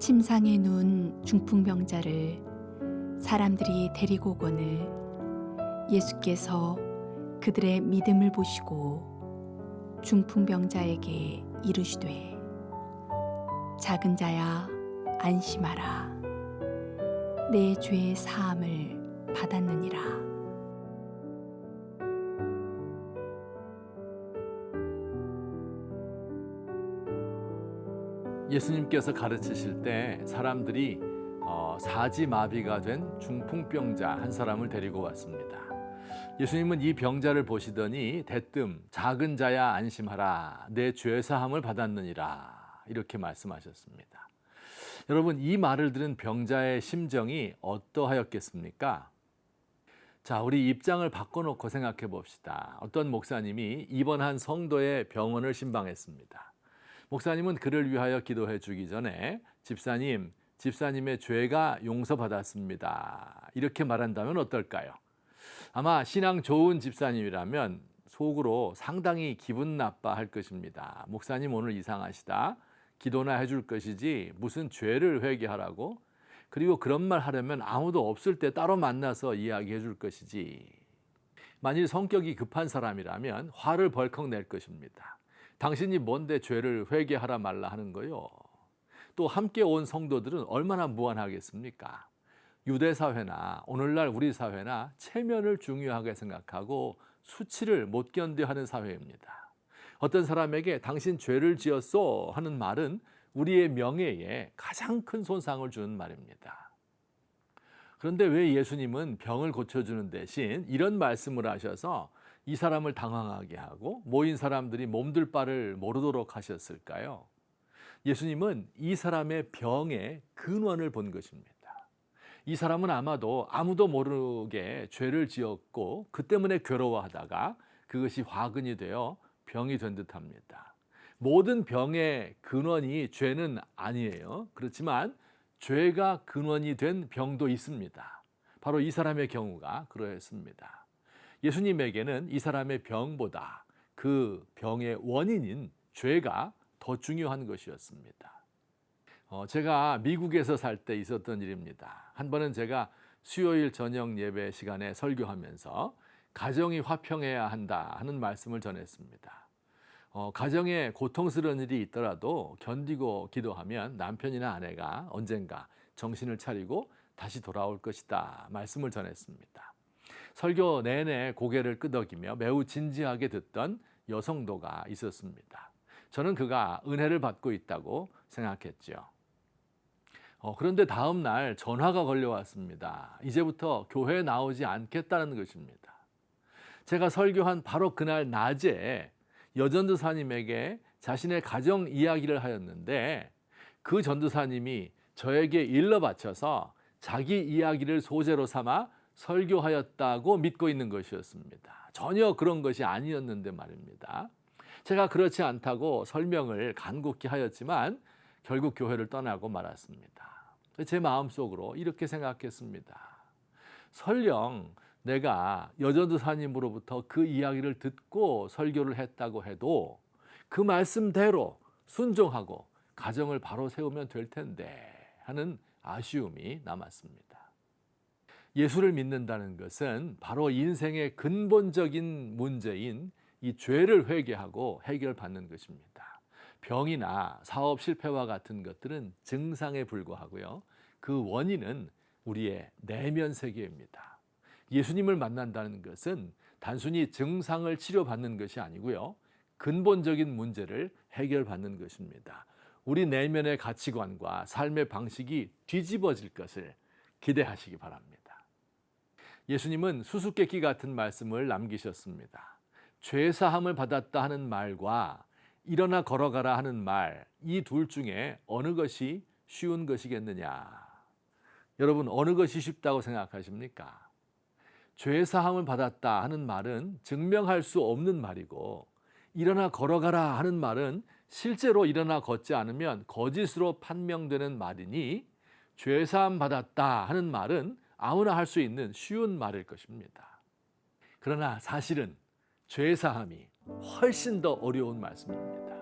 침상에 누운 중풍병자를 사람들이 데리고 오거늘 예수께서 그들의 믿음을 보시고 중풍병자에게 이르시되 작은 자야 안심하라 내 죄의 사함을 받았느니라. 예수님께서 가르치실 때 사람들이 사지마비가 된 중풍병자 한 사람을 데리고 왔습니다. 예수님은 이 병자를 보시더니 대뜸 작은 자야 안심하라 내 죄사함을 받았느니라 이렇게 말씀하셨습니다. 여러분, 이 말을 들은 병자의 심정이 어떠하였겠습니까? 자, 우리 입장을 바꿔놓고 생각해 봅시다. 어떤 목사님이 입원한 성도의 병원을 신방했습니다. 목사님은 그를 위하여 기도해 주기 전에 집사님의 죄가 용서받았습니다. 이렇게 말한다면 어떨까요? 아마 신앙 좋은 집사님이라면 속으로 상당히 기분 나빠할 것입니다. 목사님 오늘 이상하시다. 기도나 해줄 것이지 무슨 죄를 회개하라고? 그리고 그런 말 하려면 아무도 없을 때 따로 만나서 이야기해 줄 것이지. 만일 성격이 급한 사람이라면 화를 벌컥 낼 것입니다. 당신이 뭔데 죄를 회개하라 말라 하는 거요. 또 함께 온 성도들은 얼마나 무안하겠습니까? 유대사회나 오늘날 우리 사회나 체면을 중요하게 생각하고 수치를 못 견뎌 하는 사회입니다. 어떤 사람에게 당신 죄를 지었소 하는 말은 우리의 명예에 가장 큰 손상을 주는 말입니다. 그런데 왜 예수님은 병을 고쳐주는 대신 이런 말씀을 하셔서 이 사람을 당황하게 하고 모인 사람들이 몸둘 바를 모르도록 하셨을까요? 예수님은 이 사람의 병의 근원을 본 것입니다. 이 사람은 아마도 아무도 모르게 죄를 지었고 그 때문에 괴로워하다가 그것이 화근이 되어 병이 된 듯합니다. 모든 병의 근원이 죄는 아니에요. 그렇지만 죄가 근원이 된 병도 있습니다. 바로 이 사람의 경우가 그러했습니다. 예수님에게는 이 사람의 병보다 그 병의 원인인 죄가 더 중요한 것이었습니다. 제가 미국에서 살 때 있었던 일입니다. 한 번은 제가 수요일 저녁 예배 시간에 설교하면서 가정이 화평해야 한다 하는 말씀을 전했습니다. 가정에 고통스러운 일이 있더라도 견디고 기도하면 남편이나 아내가 언젠가 정신을 차리고 다시 돌아올 것이다 말씀을 전했습니다. 설교 내내 고개를 끄덕이며 매우 진지하게 듣던 여성도가 있었습니다. 저는 그가 은혜를 받고 있다고 생각했죠. 그런데 다음 날 전화가 걸려왔습니다. 이제부터 교회에 나오지 않겠다는 것입니다. 제가 설교한 바로 그날 낮에 여전도사님에게 자신의 가정 이야기를 하였는데 그 전도사님이 저에게 일러 바쳐서 자기 이야기를 소재로 삼아 설교하였다고 믿고 있는 것이었습니다. 전혀 그런 것이 아니었는데 말입니다. 제가 그렇지 않다고 설명을 간곡히 하였지만 결국 교회를 떠나고 말았습니다. 제 마음속으로 이렇게 생각했습니다. 설령 내가 여전도사님으로부터 그 이야기를 듣고 설교를 했다고 해도 그 말씀대로 순종하고 가정을 바로 세우면 될 텐데 하는 아쉬움이 남았습니다. 예수를 믿는다는 것은 바로 인생의 근본적인 문제인 이 죄를 회개하고 해결받는 것입니다. 병이나 사업 실패와 같은 것들은 증상에 불과하고요. 그 원인은 우리의 내면 세계입니다. 예수님을 만난다는 것은 단순히 증상을 치료받는 것이 아니고요. 근본적인 문제를 해결받는 것입니다. 우리 내면의 가치관과 삶의 방식이 뒤집어질 것을 기대하시기 바랍니다. 예수님은 수수께끼 같은 말씀을 남기셨습니다. 죄사함을 받았다 하는 말과 일어나 걸어가라 하는 말, 이 둘 중에 어느 것이 쉬운 것이겠느냐? 여러분, 어느 것이 쉽다고 생각하십니까? 죄사함을 받았다 하는 말은 증명할 수 없는 말이고 일어나 걸어가라 하는 말은 실제로 일어나 걷지 않으면 거짓으로 판명되는 말이니 죄사함 받았다 하는 말은 아무나 할 수 있는 쉬운 말일 것입니다. 그러나 사실은 죄사함이 훨씬 더 어려운 말씀입니다.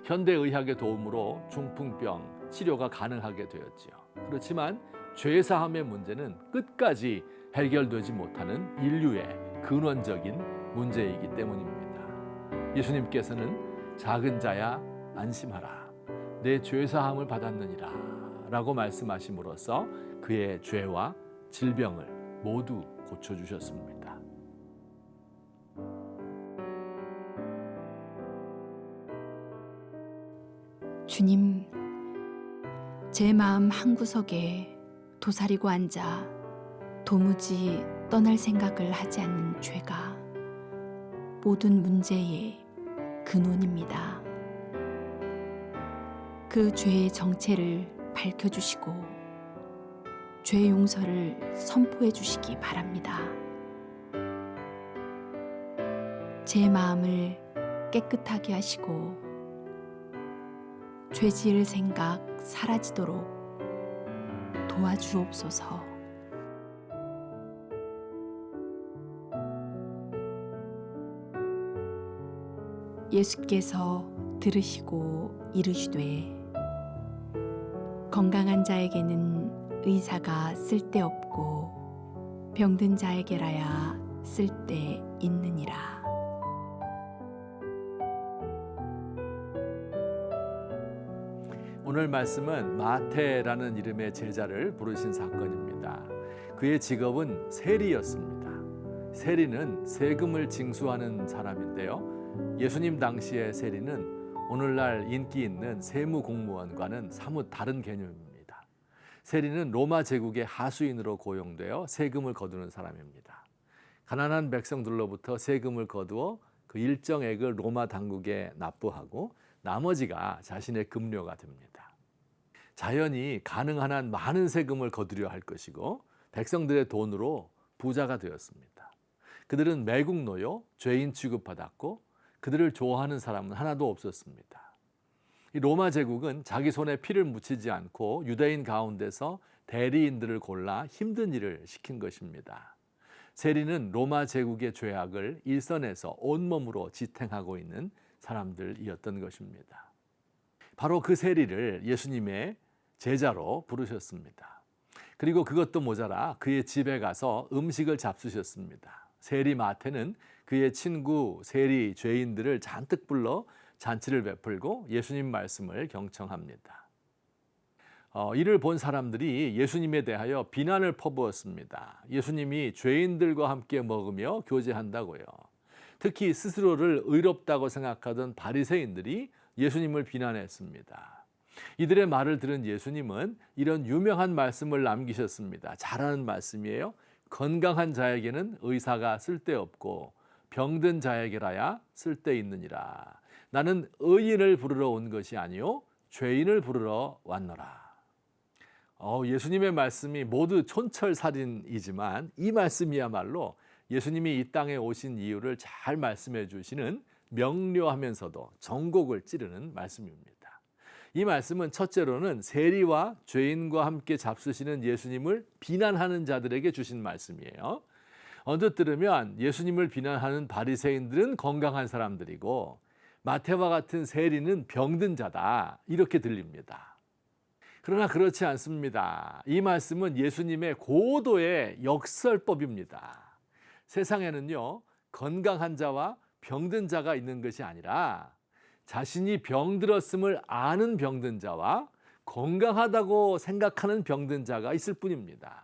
현대의학의 도움으로 중풍병, 치료가 가능하게 되었지요. 그렇지만 죄사함의 문제는 끝까지 해결되지 못하는 인류의 근원적인 문제이기 때문입니다. 예수님께서는 작은 자야 안심하라, 내 죄사함을 받았느니라 라고 말씀하심으로써 그의 죄와 질병을 모두 고쳐주셨습니다. 주님, 제 마음 한구석에 도사리고 앉아 도무지 떠날 생각을 하지 않는 죄가 모든 문제의 근원입니다. 그 죄의 정체를 밝혀주시고 죄 용서를 선포해 주시기 바랍니다. 제 마음을 깨끗하게 하시고 죄 지을 생각 사라지도록 도와주옵소서. 예수께서 들으시고 이르시되 건강한 자에게는 의사가 쓸데없고 병든 자에게라야 쓸데 있느니라. 오늘 말씀은 마태라는 이름의 제자를 부르신 사건입니다. 그의 직업은 세리였습니다. 세리는 세금을 징수하는 사람인데요. 예수님 당시의 세리는 오늘날 인기 있는 세무공무원과는 사뭇 다른 개념입니다. 세리는 로마 제국의 하수인으로 고용되어 세금을 거두는 사람입니다. 가난한 백성들로부터 세금을 거두어 그 일정액을 로마 당국에 납부하고 나머지가 자신의 급료가 됩니다. 자연히 가능한 한 많은 세금을 거두려 할 것이고 백성들의 돈으로 부자가 되었습니다. 그들은 매국노요, 죄인 취급받았고 그들을 좋아하는 사람은 하나도 없었습니다. 이 로마 제국은 자기 손에 피를 묻히지 않고 유대인 가운데서 대리인들을 골라 힘든 일을 시킨 것입니다. 세리는 로마 제국의 죄악을 일선에서 온몸으로 지탱하고 있는 사람들이었던 것입니다. 바로 그 세리를 예수님의 제자로 부르셨습니다. 그리고 그것도 모자라 그의 집에 가서 음식을 잡수셨습니다. 세리 마태는 그의 친구 세리 죄인들을 잔뜩 불러 잔치를 베풀고 예수님 말씀을 경청합니다. 이를 본 사람들이 예수님에 대하여 비난을 퍼부었습니다. 예수님이 죄인들과 함께 먹으며 교제한다고요. 특히 스스로를 의롭다고 생각하던 바리새인들이 예수님을 비난했습니다. 이들의 말을 들은 예수님은 이런 유명한 말씀을 남기셨습니다. 잘하는 말씀이에요. 건강한 자에게는 의사가 쓸데없고 병든 자에게라야 쓸데있느니라. 나는 의인을 부르러 온 것이 아니요 죄인을 부르러 왔노라. 예수님의 말씀이 모두 촌철살인이지만 이 말씀이야말로 예수님이 이 땅에 오신 이유를 잘 말씀해 주시는 명료하면서도 정곡을 찌르는 말씀입니다. 이 말씀은 첫째로는 세리와 죄인과 함께 잡수시는 예수님을 비난하는 자들에게 주신 말씀이에요. 언뜻 들으면 예수님을 비난하는 바리새인들은 건강한 사람들이고 마태와 같은 세리는 병든 자다 이렇게 들립니다. 그러나 그렇지 않습니다. 이 말씀은 예수님의 고도의 역설법입니다. 세상에는요, 건강한 자와 병든 자가 있는 것이 아니라 자신이 병들었음을 아는 병든 자와 건강하다고 생각하는 병든 자가 있을 뿐입니다.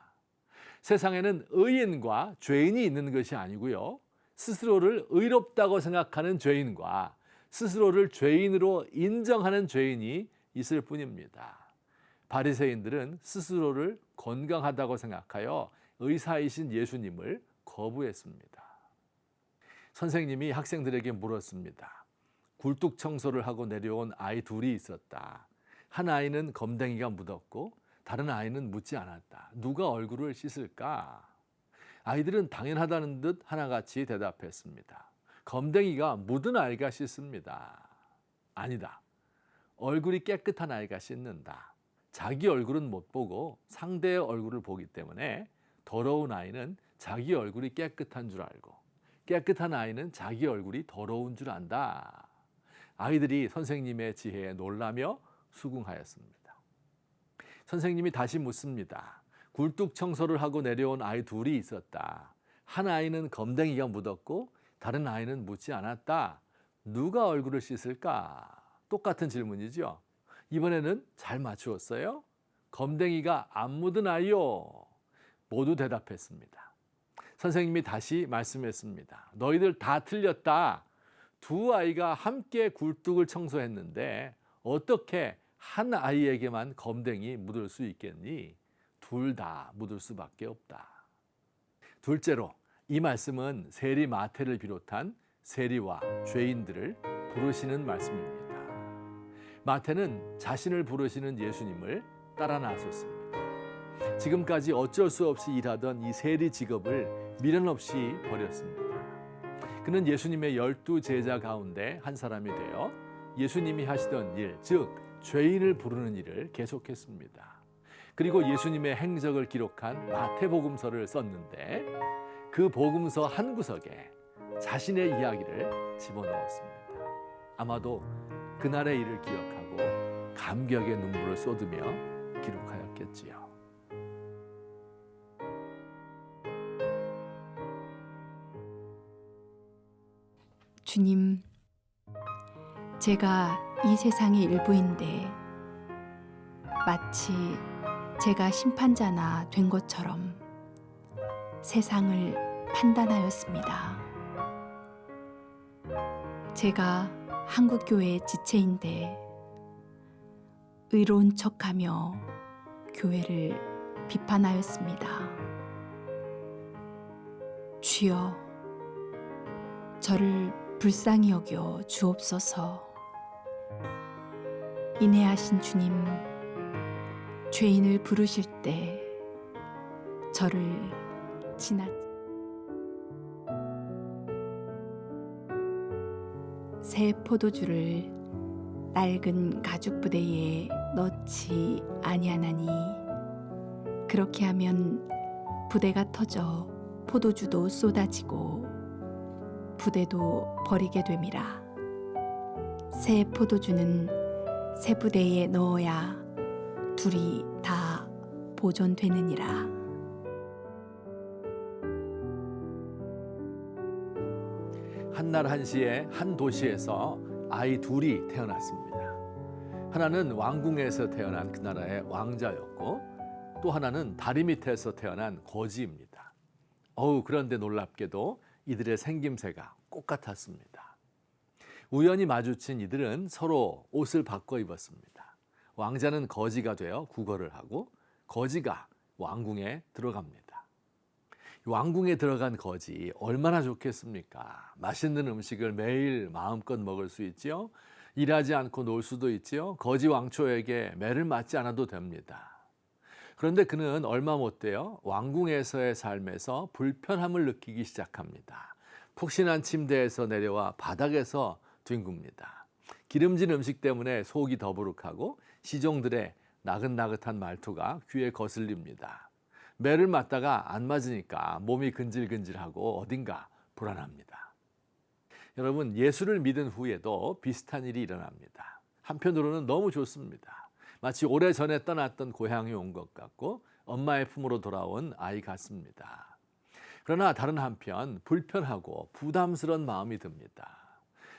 세상에는 의인과 죄인이 있는 것이 아니고요. 스스로를 의롭다고 생각하는 죄인과 스스로를 죄인으로 인정하는 죄인이 있을 뿐입니다. 바리새인들은 스스로를 건강하다고 생각하여 의사이신 예수님을 거부했습니다. 선생님이 학생들에게 물었습니다. 굴뚝 청소를 하고 내려온 아이 둘이 있었다. 한 아이는 검댕이가 묻었고 다른 아이는 묻지 않았다. 누가 얼굴을 씻을까? 아이들은 당연하다는 듯 하나같이 대답했습니다. 검댕이가 묻은 아이가 씻습니다. 아니다. 얼굴이 깨끗한 아이가 씻는다. 자기 얼굴은 못 보고 상대의 얼굴을 보기 때문에 더러운 아이는 자기 얼굴이 깨끗한 줄 알고 깨끗한 아이는 자기 얼굴이 더러운 줄 안다. 아이들이 선생님의 지혜에 놀라며 수긍하였습니다. 선생님이 다시 묻습니다. 굴뚝 청소를 하고 내려온 아이 둘이 있었다. 한 아이는 검댕이가 묻었고 다른 아이는 묻지 않았다. 누가 얼굴을 씻을까? 똑같은 질문이죠. 이번에는 잘 맞추었어요. 검댕이가 안 묻은 아이요. 모두 대답했습니다. 선생님이 다시 말씀했습니다. 너희들 다 틀렸다. 두 아이가 함께 굴뚝을 청소했는데 어떻게 한 아이에게만 검댕이 묻을 수 있겠니? 둘 다 묻을 수밖에 없다. 둘째로 이 말씀은 세리 마태를 비롯한 세리와 죄인들을 부르시는 말씀입니다. 마태는 자신을 부르시는 예수님을 따라 나섰습니다. 지금까지 어쩔 수 없이 일하던 이 세리 직업을 미련 없이 버렸습니다. 그는 예수님의 12 제자 가운데 한 사람이 되어 예수님이 하시던 일, 즉 죄인을 부르는 일을 계속했습니다. 그리고 예수님의 행적을 기록한 마태복음서를 썼는데 그 복음서 한 구석에 자신의 이야기를 집어넣었습니다. 아마도 그날의 일을 기억하고 감격의 눈물을 쏟으며 기록하였겠지요. 주님, 제가 이 세상의 일부인데 마치 제가 심판자나 된 것처럼 세상을 판단하였습니다. 제가 한국교회의 지체인데 의로운 척하며 교회를 비판하였습니다. 주여, 저를 불쌍히 여겨 주옵소서. 인애하신 주님, 죄인을 부르실 때 저를 새 포도주를 낡은 가죽 부대에 넣지 아니하나니 그렇게 하면 부대가 터져 포도주도 쏟아지고 부대도 버리게 됨이라. 새 포도주는 새 부대에 넣어야 둘이 다 보존되느니라. 한날 한시에 한 도시에서 아이 둘이 태어났습니다. 하나는 왕궁에서 태어난 그 나라의 왕자였고 또 하나는 다리 밑에서 태어난 거지입니다. 그런데 놀랍게도 이들의 생김새가 똑같았습니다. 우연히 마주친 이들은 서로 옷을 바꿔 입었습니다. 왕자는 거지가 되어 구걸을 하고 거지가 왕궁에 들어갑니다. 왕궁에 들어간 거지 얼마나 좋겠습니까? 맛있는 음식을 매일 마음껏 먹을 수 있지요. 일하지 않고 놀 수도 있지요. 거지 왕초에게 매를 맞지 않아도 됩니다. 그런데 그는 얼마 못 돼요. 왕궁에서의 삶에서 불편함을 느끼기 시작합니다. 푹신한 침대에서 내려와 바닥에서 뒹굽니다. 기름진 음식 때문에 속이 더부룩하고 시종들의 나긋나긋한 말투가 귀에 거슬립니다. 매를 맞다가 안 맞으니까 몸이 근질근질하고 어딘가 불안합니다. 여러분, 예수를 믿은 후에도 비슷한 일이 일어납니다. 한편으로는 너무 좋습니다. 마치 오래전에 떠났던 고향이 온 것 같고 엄마의 품으로 돌아온 아이 같습니다. 그러나 다른 한편 불편하고 부담스러운 마음이 듭니다.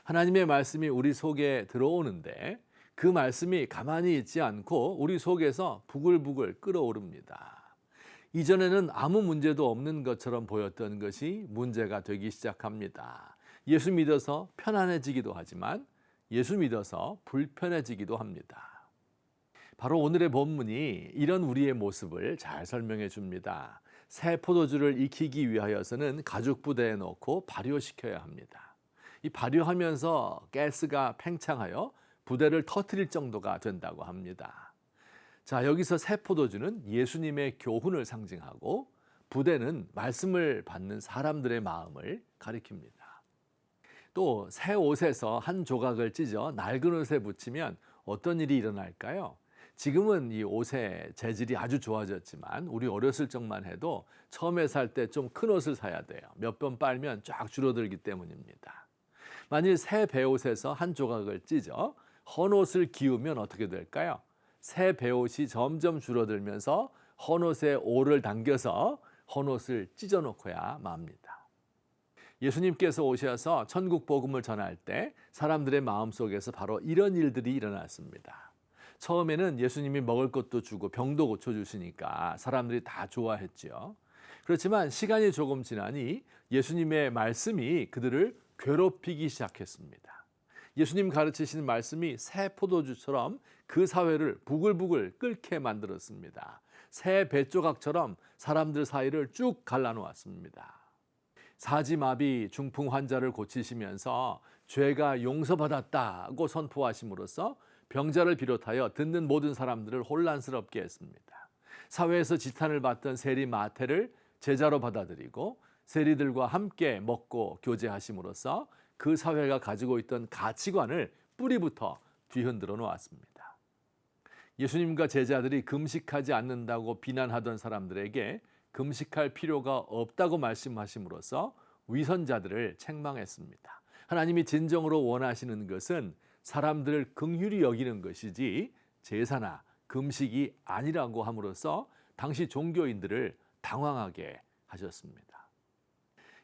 하나님의 말씀이 우리 속에 들어오는데 그 말씀이 가만히 있지 않고 우리 속에서 부글부글 끓어오릅니다. 이전에는 아무 문제도 없는 것처럼 보였던 것이 문제가 되기 시작합니다. 예수 믿어서 편안해지기도 하지만 예수 믿어서 불편해지기도 합니다. 바로 오늘의 본문이 이런 우리의 모습을 잘 설명해 줍니다. 새 포도주를 익히기 위하여서는 가죽 부대에 넣고 발효시켜야 합니다. 이 발효하면서 가스가 팽창하여 부대를 터뜨릴 정도가 된다고 합니다. 자, 여기서 새 포도주는 예수님의 교훈을 상징하고 부대는 말씀을 받는 사람들의 마음을 가리킵니다. 또 새 옷에서 한 조각을 찢어 낡은 옷에 붙이면 어떤 일이 일어날까요? 지금은 이 옷의 재질이 아주 좋아졌지만 우리 어렸을 적만 해도 처음에 살 때 좀 큰 옷을 사야 돼요. 몇 번 빨면 쫙 줄어들기 때문입니다. 만일 새 배옷에서 한 조각을 찢어 헌 옷을 기우면 어떻게 될까요? 새 베옷이 점점 줄어들면서 헌옷에 오를 당겨서 헌옷을 찢어놓고야 맙니다. 예수님께서 오셔서 천국 복음을 전할 때 사람들의 마음속에서 바로 이런 일들이 일어났습니다. 처음에는 예수님이 먹을 것도 주고 병도 고쳐주시니까 사람들이 다 좋아했죠. 그렇지만 시간이 조금 지나니 예수님의 말씀이 그들을 괴롭히기 시작했습니다. 예수님 가르치시는 말씀이 새 포도주처럼 그 사회를 부글부글 끓게 만들었습니다. 새 배조각처럼 사람들 사이를 쭉 갈라놓았습니다. 사지마비 중풍 환자를 고치시면서 죄가 용서받았다고 선포하심으로써 병자를 비롯하여 듣는 모든 사람들을 혼란스럽게 했습니다. 사회에서 지탄을 받던 세리 마태를 제자로 받아들이고 세리들과 함께 먹고 교제하심으로써 그 사회가 가지고 있던 가치관을 뿌리부터 뒤흔들어 놓았습니다. 예수님과 제자들이 금식하지 않는다고 비난하던 사람들에게 금식할 필요가 없다고 말씀하심으로써 위선자들을 책망했습니다. 하나님이 진정으로 원하시는 것은 사람들을 긍휼히 여기는 것이지 제사나 금식이 아니라고 함으로써 당시 종교인들을 당황하게 하셨습니다.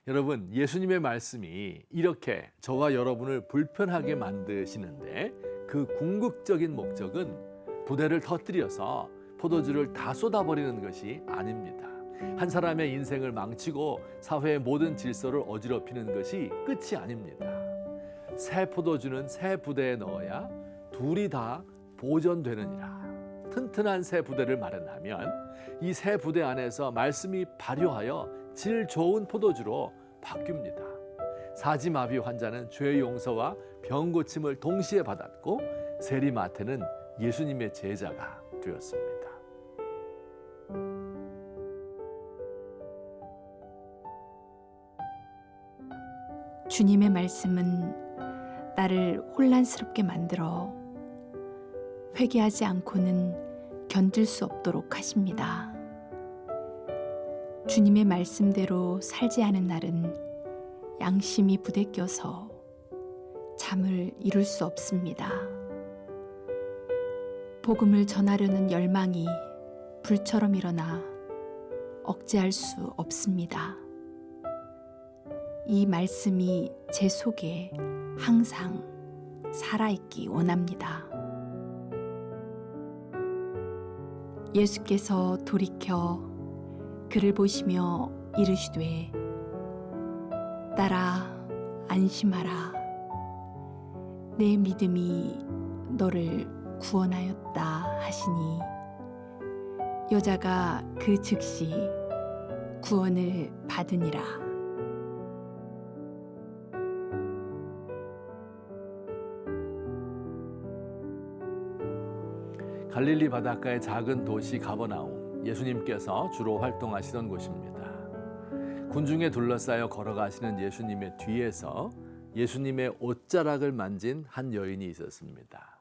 여러분, 예수님의 말씀이 이렇게 저와 여러분을 불편하게 만드시는데 그 궁극적인 목적은 부대를 터뜨려서 포도주를 다 쏟아버리는 것이 아닙니다. 한 사람의 인생을 망치고 사회의 모든 질서를 어지럽히는 것이 끝이 아닙니다. 새 포도주는 새 부대에 넣어야 둘이 다 보존되느니라. 튼튼한 새 부대를 마련하면 이 새 부대 안에서 말씀이 발효하여 질 좋은 포도주로 바뀝니다. 사지마비 환자는 죄 용서와 병 고침을 동시에 받았고 세리마태는 예수님의 제자가 되었습니다. 주님의 말씀은 나를 혼란스럽게 만들어 회개하지 않고는 견딜 수 없도록 하십니다. 주님의 말씀대로 살지 않은 날은 양심이 부대껴서 잠을 이룰 수 없습니다. 복음을 전하려는 열망이 불처럼 일어나 억제할 수 없습니다. 이 말씀이 제 속에 항상 살아있기 원합니다. 예수께서 돌이켜 그를 보시며 이르시되 딸아 안심하라 내 믿음이 너를 구원하였다 하시니 여자가 그 즉시 구원을 받으니라. 갈릴리 바닷가의 작은 도시 가버나움, 예수님께서 주로 활동하시던 곳입니다. 군중에 둘러싸여 걸어가시는 예수님의 뒤에서 예수님의 옷자락을 만진 한 여인이 있었습니다.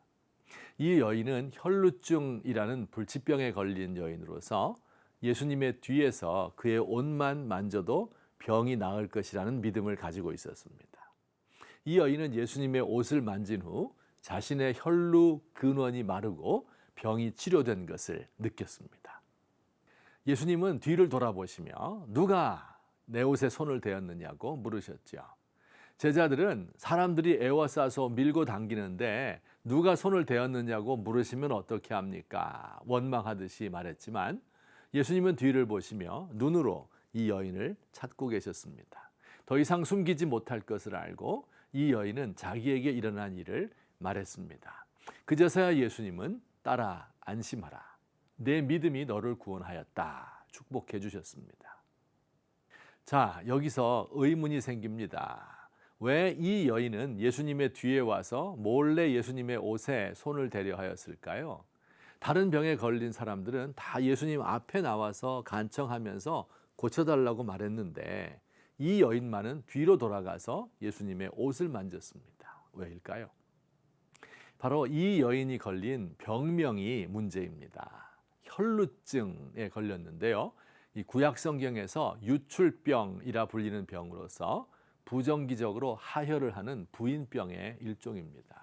이 여인은 혈루증이라는 불치병에 걸린 여인으로서 예수님의 뒤에서 그의 옷만 만져도 병이 나을 것이라는 믿음을 가지고 있었습니다. 이 여인은 예수님의 옷을 만진 후 자신의 혈루 근원이 마르고 병이 치료된 것을 느꼈습니다. 예수님은 뒤를 돌아보시며 누가 내 옷에 손을 대었느냐고 물으셨죠. 제자들은 사람들이 애워싸서 밀고 당기는데 누가 손을 대었느냐고 물으시면 어떻게 합니까? 원망하듯이 말했지만 예수님은 뒤를 보시며 눈으로 이 여인을 찾고 계셨습니다. 더 이상 숨기지 못할 것을 알고 이 여인은 자기에게 일어난 일을 말했습니다. 그제서야 예수님은 딸아 안심하라. 내 믿음이 너를 구원하였다. 축복해 주셨습니다. 자, 여기서 의문이 생깁니다. 왜 이 여인은 예수님의 뒤에 와서 몰래 예수님의 옷에 손을 대려 하였을까요? 다른 병에 걸린 사람들은 다 예수님 앞에 나와서 간청하면서 고쳐달라고 말했는데 이 여인만은 뒤로 돌아가서 예수님의 옷을 만졌습니다. 왜일까요? 바로 이 여인이 걸린 병명이 문제입니다. 혈루증에 걸렸는데요. 이 구약 성경에서 유출병이라 불리는 병으로서 부정기적으로 하혈을 하는 부인병의 일종입니다.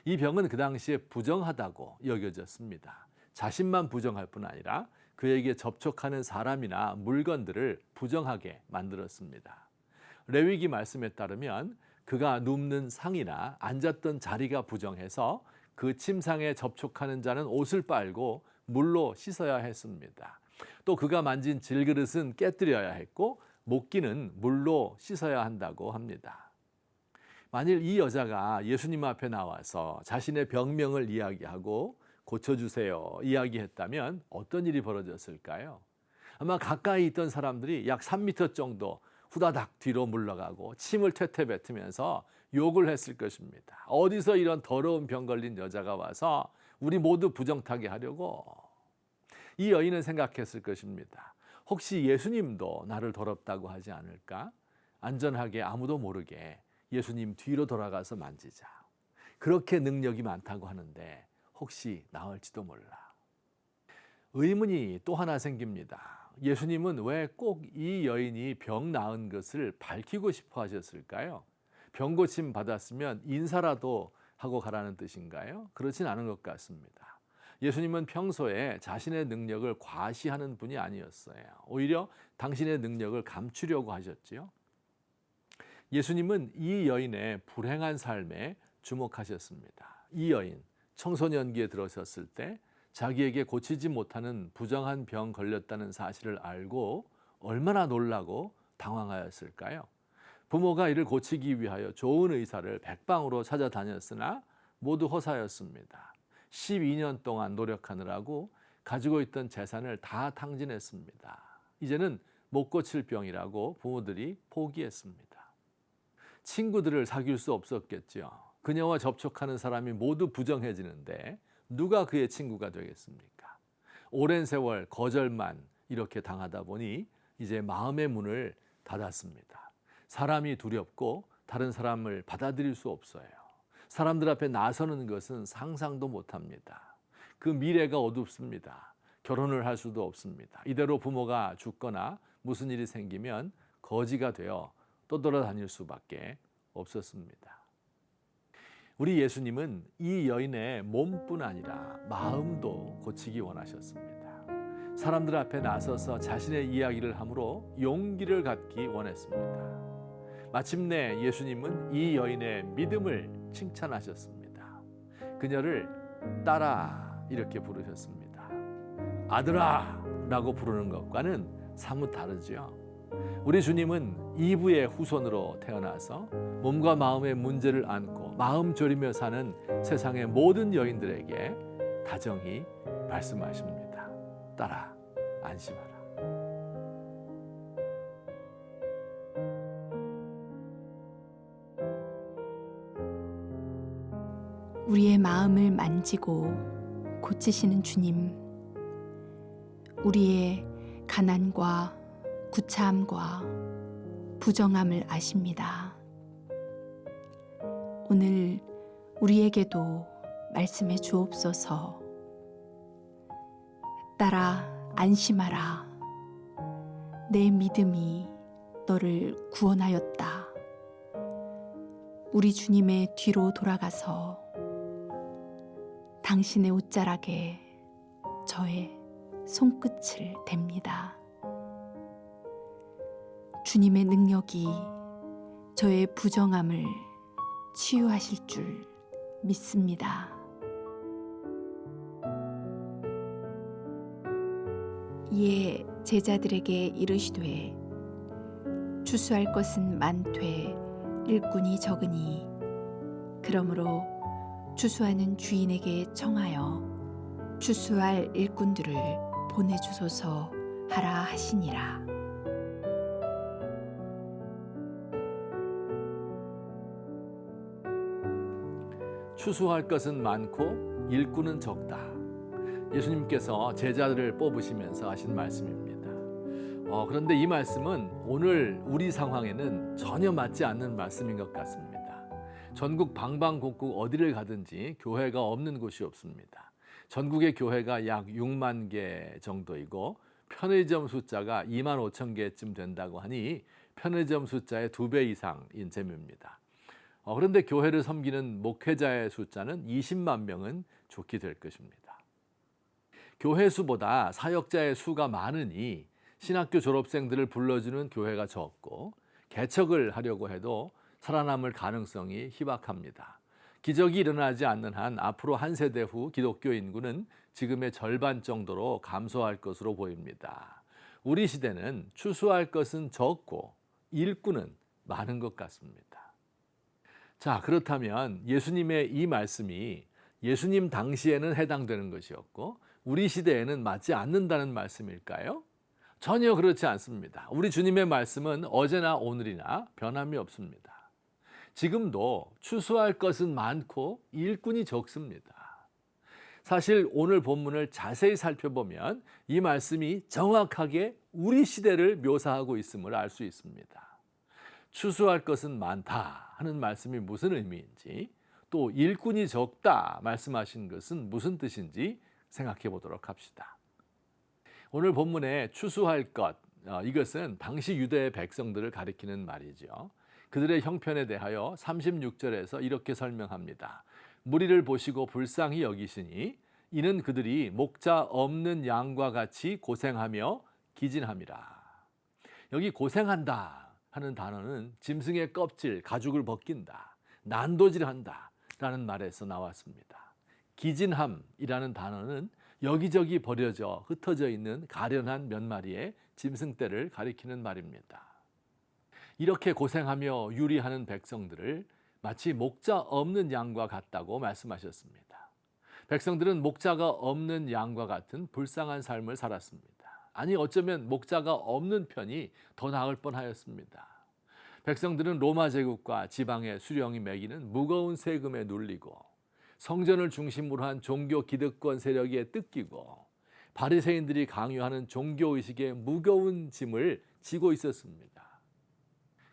이 병은 그 당시에 부정하다고 여겨졌습니다. 자신만 부정할 뿐 아니라 그에게 접촉하는 사람이나 물건들을 부정하게 만들었습니다. 레위기 말씀에 따르면 그가 눕는 상이나 앉았던 자리가 부정해서 그 침상에 접촉하는 자는 옷을 빨고 물로 씻어야 했습니다. 또 그가 만진 질그릇은 깨뜨려야 했고 목기는 물로 씻어야 한다고 합니다. 만일 이 여자가 예수님 앞에 나와서 자신의 병명을 이야기하고 고쳐주세요 이야기했다면 어떤 일이 벌어졌을까요? 아마 가까이 있던 사람들이 약 3m 정도 후다닥 뒤로 물러가고 침을 퇴퇴 뱉으면서 욕을 했을 것입니다. 어디서 이런 더러운 병 걸린 여자가 와서 우리 모두 부정타게 하려고. 이 여인은 생각했을 것입니다. 혹시 예수님도 나를 더럽다고 하지 않을까? 안전하게 아무도 모르게 예수님 뒤로 돌아가서 만지자. 그렇게 능력이 많다고 하는데 혹시 나을지도 몰라. 의문이 또 하나 생깁니다. 예수님은 왜 꼭 이 여인이 병 나은 것을 밝히고 싶어 하셨을까요? 병 고침 받았으면 인사라도 하고 가라는 뜻인가요? 그렇진 않은 것 같습니다. 예수님은 평소에 자신의 능력을 과시하는 분이 아니었어요. 오히려 당신의 능력을 감추려고 하셨지요. 예수님은 이 여인의 불행한 삶에 주목하셨습니다. 이 여인, 청소년기에 들어섰을 때 자기에게 고치지 못하는 부정한 병 걸렸다는 사실을 알고 얼마나 놀라고 당황하였을까요? 부모가 이를 고치기 위하여 좋은 의사를 백방으로 찾아다녔으나 모두 허사였습니다. 12년 동안 노력하느라고 가지고 있던 재산을 다 탕진했습니다. 이제는 못 고칠 병이라고 부모들이 포기했습니다. 친구들을 사귈 수 없었겠죠. 그녀와 접촉하는 사람이 모두 부정해지는데 누가 그의 친구가 되겠습니까? 오랜 세월 거절만 이렇게 당하다 보니 이제 마음의 문을 닫았습니다. 사람이 두렵고 다른 사람을 받아들일 수 없어요. 사람들 앞에 나서는 것은 상상도 못합니다. 그 미래가 어둡습니다. 결혼을 할 수도 없습니다. 이대로 부모가 죽거나 무슨 일이 생기면 거지가 되어 떠돌아다닐 수밖에 없었습니다. 우리 예수님은 이 여인의 몸뿐 아니라 마음도 고치기 원하셨습니다. 사람들 앞에 나서서 자신의 이야기를 함으로 용기를 갖기 원했습니다. 마침내 예수님은 이 여인의 믿음을 칭찬하셨습니다. 그녀를 딸아 이렇게 부르셨습니다. 아들아 라고 부르는 것과는 사뭇 다르죠. 우리 주님은 이브의 후손으로 태어나서 몸과 마음의 문제를 안고 마음 졸이며 사는 세상의 모든 여인들에게 다정히 말씀하십니다. 딸아, 안심하라. 우리의 마음을 만지고 고치시는 주님, 우리의 가난과 구차함과 부정함을 아십니다. 오늘 우리에게도 말씀해 주옵소서. 딸아, 안심하라. 내 믿음이 너를 구원하였다. 우리 주님의 뒤로 돌아가서 당신의 옷자락에 저의 손끝을 댑니다. 주님의 능력이 저의 부정함을 치유하실 줄 믿습니다. 이에 제자들에게 이르시되 추수할 것은 많되 일꾼이 적으니 그러므로 추수하는 주인에게 청하여 추수할 일꾼들을 보내주소서 하라 하시니라. 추수할 것은 많고 일꾼은 적다. 예수님께서 제자들을 뽑으시면서 하신 말씀입니다. 그런데 이 말씀은 오늘 우리 상황에는 전혀 맞지 않는 말씀인 것 같습니다. 전국 방방곡곡 어디를 가든지 교회가 없는 곳이 없습니다. 전국의 교회가 약 6만 개 정도이고 편의점 숫자가 2만 5천 개쯤 된다고 하니 편의점 숫자의 2배 이상인 셈입니다. 그런데 교회를 섬기는 목회자의 숫자는 20만 명은 좋게 될 것입니다. 교회 수보다 사역자의 수가 많으니 신학교 졸업생들을 불러주는 교회가 적고 개척을 하려고 해도 살아남을 가능성이 희박합니다. 기적이 일어나지 않는 한 앞으로 한 세대 후 기독교 인구는 지금의 절반 정도로 감소할 것으로 보입니다. 우리 시대는 추수할 것은 적고 일꾼은 많은 것 같습니다. 자, 그렇다면 예수님의 이 말씀이 예수님 당시에는 해당되는 것이었고 우리 시대에는 맞지 않는다는 말씀일까요? 전혀 그렇지 않습니다. 우리 주님의 말씀은 어제나 오늘이나 변함이 없습니다. 지금도 추수할 것은 많고 일꾼이 적습니다. 사실 오늘 본문을 자세히 살펴보면 이 말씀이 정확하게 우리 시대를 묘사하고 있음을 알 수 있습니다. 추수할 것은 많다 하는 말씀이 무슨 의미인지, 또 일꾼이 적다 말씀하신 것은 무슨 뜻인지 생각해 보도록 합시다. 오늘 본문에 추수할 것, 이것은 당시 유대 백성들을 가리키는 말이죠. 그들의 형편에 대하여 36절에서 이렇게 설명합니다. 무리를 보시고 불쌍히 여기시니 이는 그들이 목자 없는 양과 같이 고생하며 기진함이라. 여기 고생한다 하는 단어는 짐승의 껍질, 가죽을 벗긴다, 난도질한다 라는 말에서 나왔습니다. 기진함이라는 단어는 여기저기 버려져 흩어져 있는 가련한 몇 마리의 짐승떼를 가리키는 말입니다. 이렇게 고생하며 유리하는 백성들을 마치 목자 없는 양과 같다고 말씀하셨습니다. 백성들은 목자가 없는 양과 같은 불쌍한 삶을 살았습니다. 아니, 어쩌면 목자가 없는 편이 더 나을 뻔하였습니다. 백성들은 로마 제국과 지방의 수령이 매기는 무거운 세금에 눌리고 성전을 중심으로 한 종교 기득권 세력에 뜯기고 바리새인들이 강요하는 종교의식의 무거운 짐을 지고 있었습니다.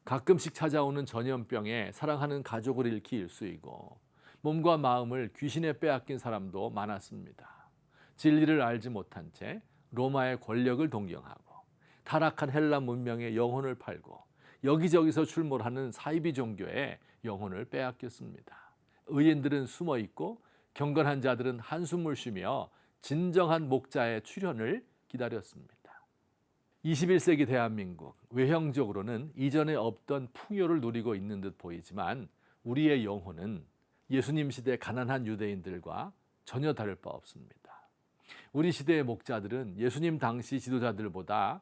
가끔씩 찾아오는 전염병에 사랑하는 가족을 잃기 일쑤이고 몸과 마음을 귀신에 빼앗긴 사람도 많았습니다. 진리를 알지 못한 채 로마의 권력을 동경하고 타락한 헬라 문명의 영혼을 팔고 여기저기서 출몰하는 사이비 종교에 영혼을 빼앗겼습니다. 의인들은 숨어 있고 경건한 자들은 한숨을 쉬며 진정한 목자의 출현을 기다렸습니다. 21세기 대한민국, 외형적으로는 이전에 없던 풍요를 누리고 있는 듯 보이지만 우리의 영혼은 예수님 시대 가난한 유대인들과 전혀 다를 바 없습니다. 우리 시대의 목자들은 예수님 당시 지도자들보다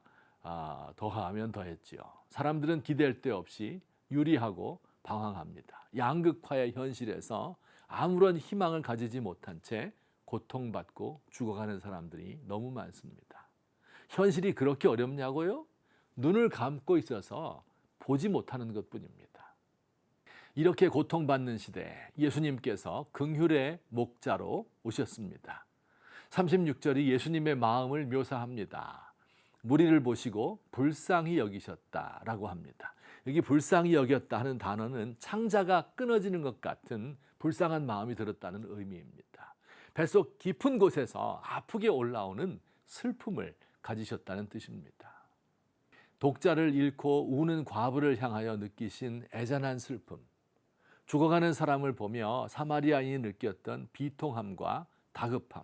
더하면 더했지요. 사람들은 기댈 데 없이 유리하고 방황합니다. 양극화의 현실에서 아무런 희망을 가지지 못한 채 고통받고 죽어가는 사람들이 너무 많습니다. 현실이 그렇게 어렵냐고요? 눈을 감고 있어서 보지 못하는 것뿐입니다. 이렇게 고통받는 시대에 예수님께서 긍휼의 목자로 오셨습니다. 36절이 예수님의 마음을 묘사합니다. 무리를 보시고 불쌍히 여기셨다라고 합니다. 여기 불쌍히 여겼다 하는 단어는 창자가 끊어지는 것 같은 불쌍한 마음이 들었다는 의미입니다. 뱃속 깊은 곳에서 아프게 올라오는 슬픔을 가지셨다는 뜻입니다. 독자를 잃고 우는 과부를 향하여 느끼신 애잔한 슬픔, 죽어가는 사람을 보며 사마리아인이 느꼈던 비통함과 다급함,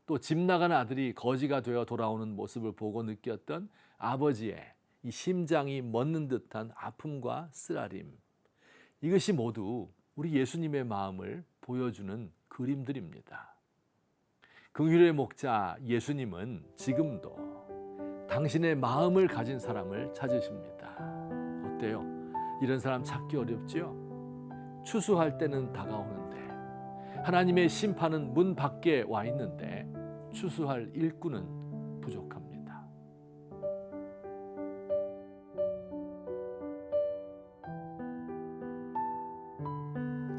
또 집 나간 아들이 거지가 되어 돌아오는 모습을 보고 느꼈던 아버지의 이 심장이 멎는 듯한 아픔과 쓰라림, 이것이 모두 우리 예수님의 마음을 보여주는 그림들입니다. 긍휼의 목자 예수님은 지금도 당신의 마음을 가진 사람을 찾으십니다. 어때요? 이런 사람 찾기 어렵지요? 추수할 때는 다가오는데, 하나님의 심판은 문 밖에 와 있는데 추수할 일꾼은 부족합니다.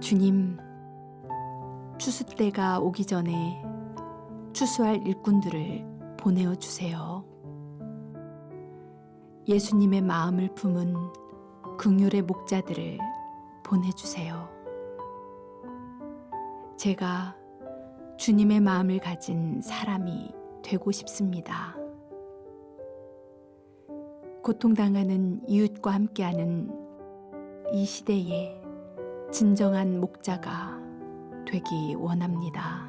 주님, 추수 때가 오기 전에 추수할 일꾼들을 보내어 주세요. 예수님의 마음을 품은 긍휼의 목자들을 보내주세요. 제가 주님의 마음을 가진 사람이 되고 싶습니다. 고통당하는 이웃과 함께하는 이 시대에 진정한 목자가 되기 원합니다.